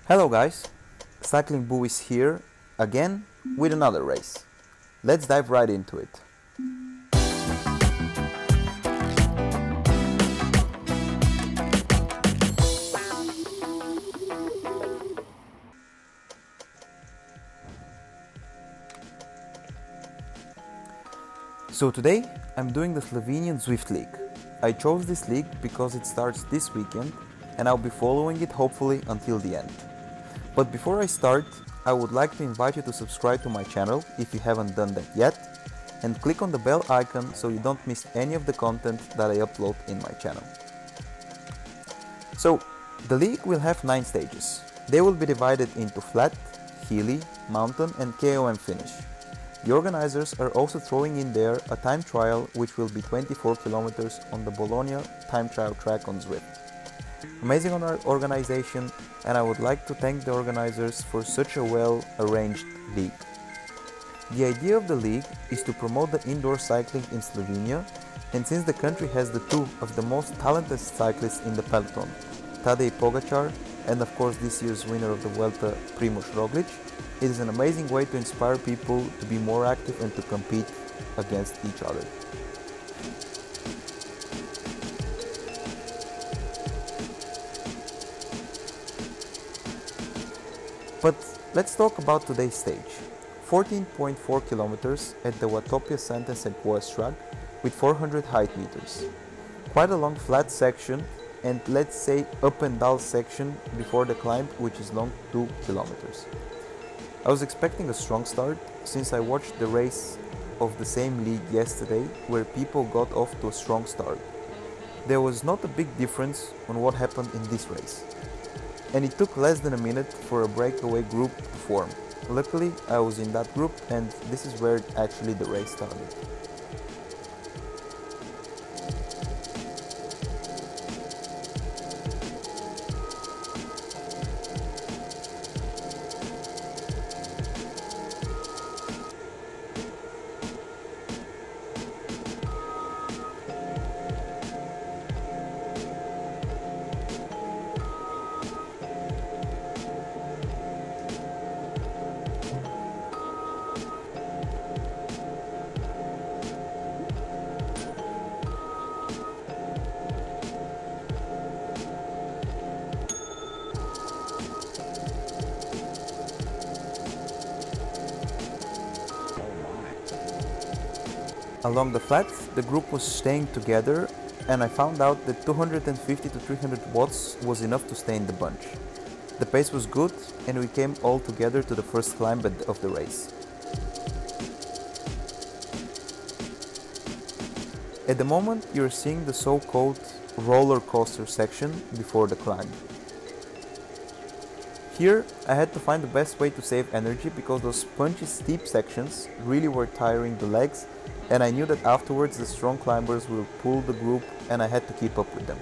Hello guys, Cycling Boo is here again with another race. Let's dive right into it. So today I'm doing the Slovenian Zwift League. I chose this league because it starts this weekend and I'll be following it hopefully until the end. But before I start, I would like to invite you to subscribe to my channel if you haven't done that yet, and click on the bell icon so you don't miss any of the content that I upload in my channel. So, the league will have 9 stages. They will be divided into flat, hilly, mountain and KOM finish. The organizers are also throwing in there a time trial which will be 24 kilometers on the Bologna time trial track on Zwift. Amazing organization, and I would like to thank the organizers for such a well-arranged league. The idea of the league is to promote the indoor cycling in Slovenia, and since the country has the two of the most talented cyclists in the peloton, Tadej Pogačar and of course this year's winner of the Vuelta, Primož Roglič, it is an amazing way to inspire people to be more active and to compete against each other. But let's talk about today's stage. 14.4 kilometers at the Watopia Sand and Sequoias track with 400 height meters. Quite a long flat section and let's say up and down section before the climb, which is long 2 kilometers. I was expecting a strong start since I watched the race of the same league yesterday where people got off to a strong start. There was not a big difference on what happened in this race. And it took less than a minute for a breakaway group to form. Luckily, I was in that group and this is where actually the race started. Along the flats, the group was staying together and I found out that 250 to 300 watts was enough to stay in the bunch. The pace was good and we came all together to the first climb of the race. At the moment you're seeing the so-called roller coaster section before the climb. Here I had to find the best way to save energy because those punchy steep sections really were tiring the legs, and I knew that afterwards the strong climbers will pull the group and I had to keep up with them.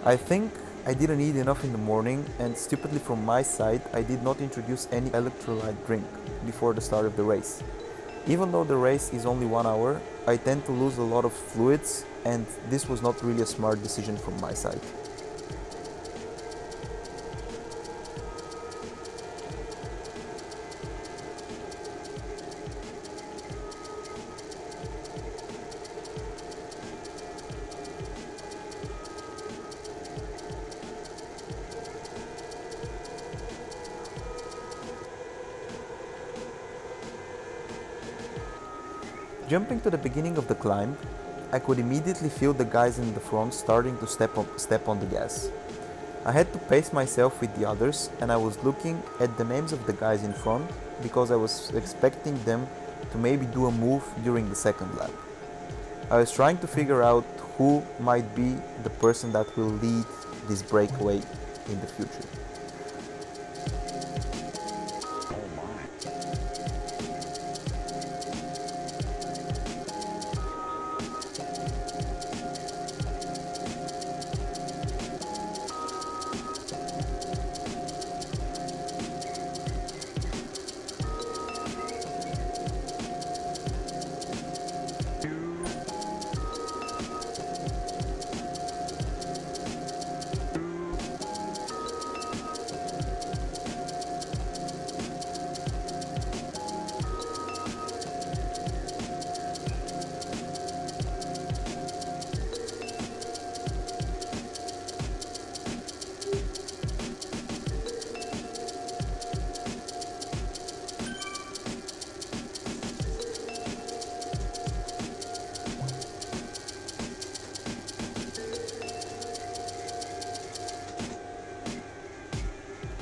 I think I didn't eat enough in the morning and stupidly from my side I did not introduce any electrolyte drink before the start of the race. Even though the race is only 1 hour, I tend to lose a lot of fluids and this was not really a smart decision from my side. Jumping to the beginning of the climb, I could immediately feel the guys in the front starting to step on the gas. I had to pace myself with the others and I was looking at the names of the guys in front because I was expecting them to maybe do a move during the second lap. I was trying to figure out who might be the person that will lead this breakaway in the future.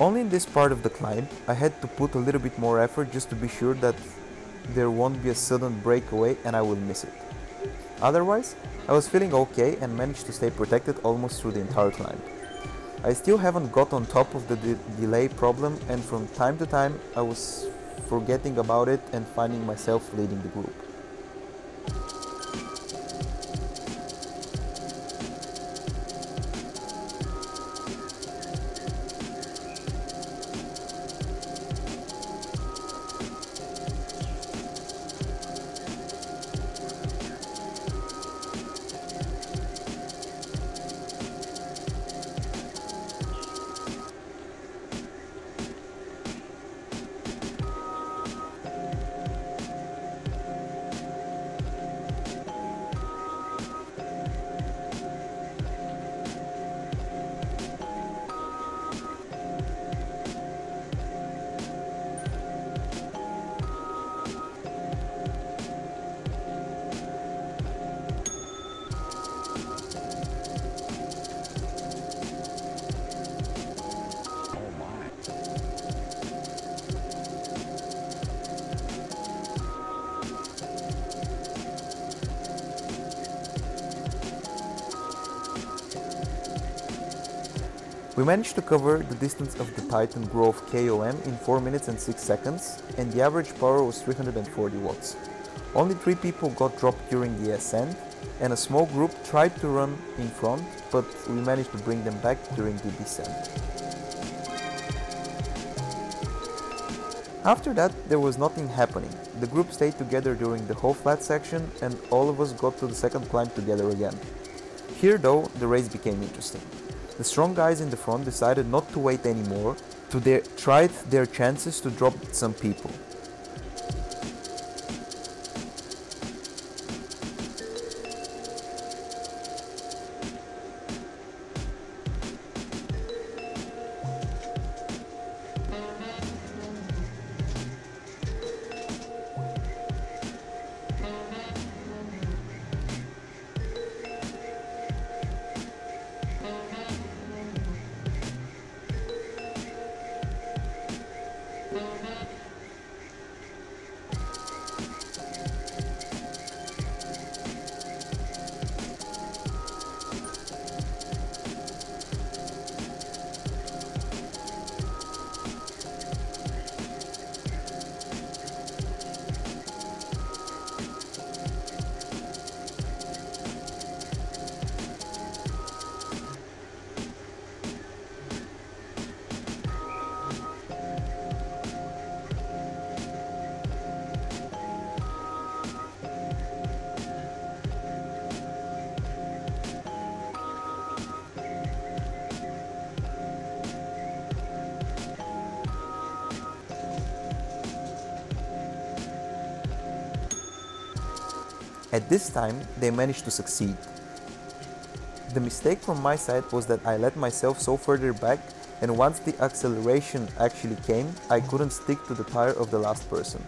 Only in this part of the climb, I had to put a little bit more effort just to be sure that there won't be a sudden breakaway and I will miss it. Otherwise, I was feeling okay and managed to stay protected almost through the entire climb. I still haven't got on top of the delay problem, and from time to time I was forgetting about it and finding myself leading the group. We managed to cover the distance of the Titan Grove KOM in 4 minutes and 6 seconds, and the average power was 340 watts. Only 3 people got dropped during the ascent, and a small group tried to run in front, but we managed to bring them back during the descent. After that, there was nothing happening. The group stayed together during the whole flat section, and all of us got to the second climb together again. Here though, the race became interesting. The strong guys in the front decided not to wait anymore, tried their chances to drop some people. At this time, they managed to succeed. The mistake from my side was that I let myself so further back, and once the acceleration actually came, I couldn't stick to the tire of the last person.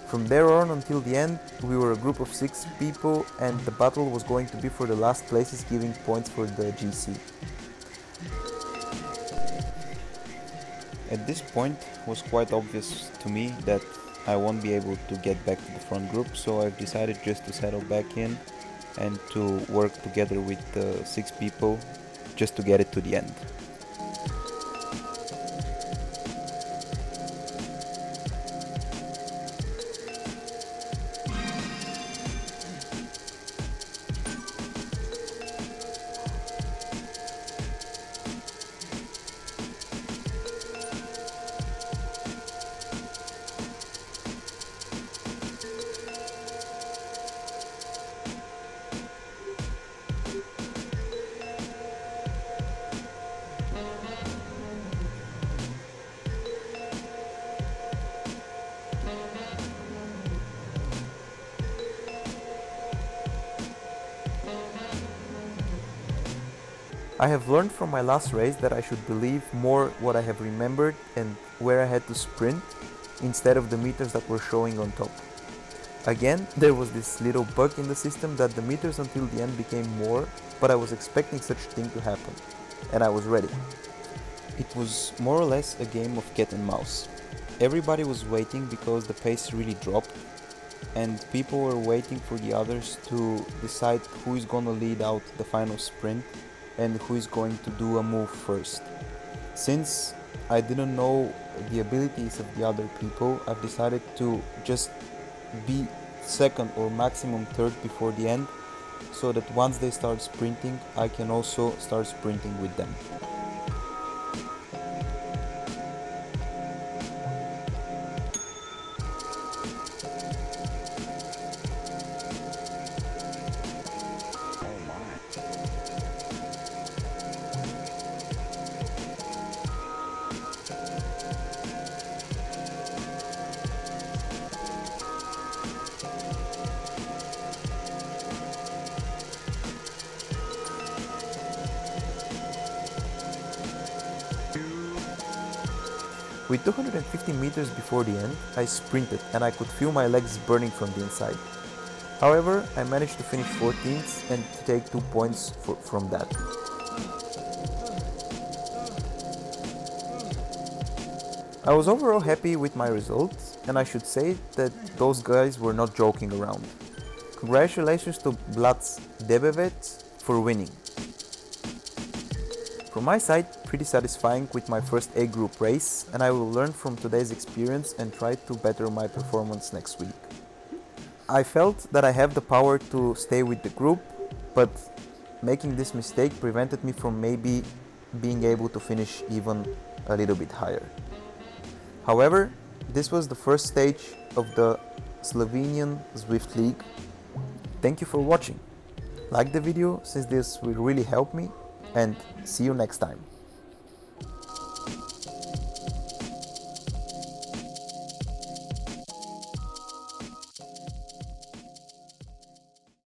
From there on until the end, we were a group of 6 people, and the battle was going to be for the last places, giving points for the GC. At this point, it was quite obvious to me that I won't be able to get back to the front group, so I've decided just to settle back in and to work together with 6 people just to get it to the end. I have learned from my last race that I should believe more what I have remembered and where I had to sprint instead of the meters that were showing on top. Again, there was this little bug in the system that the meters until the end became more, but I was expecting such a thing to happen, and I was ready. It was more or less a game of cat and mouse. Everybody was waiting because the pace really dropped, and people were waiting for the others to decide who is gonna lead out the final sprint and who is going to do a move first. Since I didn't know the abilities of the other people, I've decided to just be second or maximum third before the end, so that once they start sprinting, I can also start sprinting with them. With 250 meters before the end, I sprinted and I could feel my legs burning from the inside. However, I managed to finish 14th and to take 2 points from that. I was overall happy with my results, and I should say that those guys were not joking around. Congratulations to Blac Debevec for winning. From my side, pretty satisfying with my first A group race, and I will learn from today's experience and try to better my performance next week. I felt that I have the power to stay with the group, but making this mistake prevented me from maybe being able to finish even a little bit higher. However, this was the first stage of the Slovenian Zwift League. Thank you for watching. Like the video, since this will really help me, and see you next time.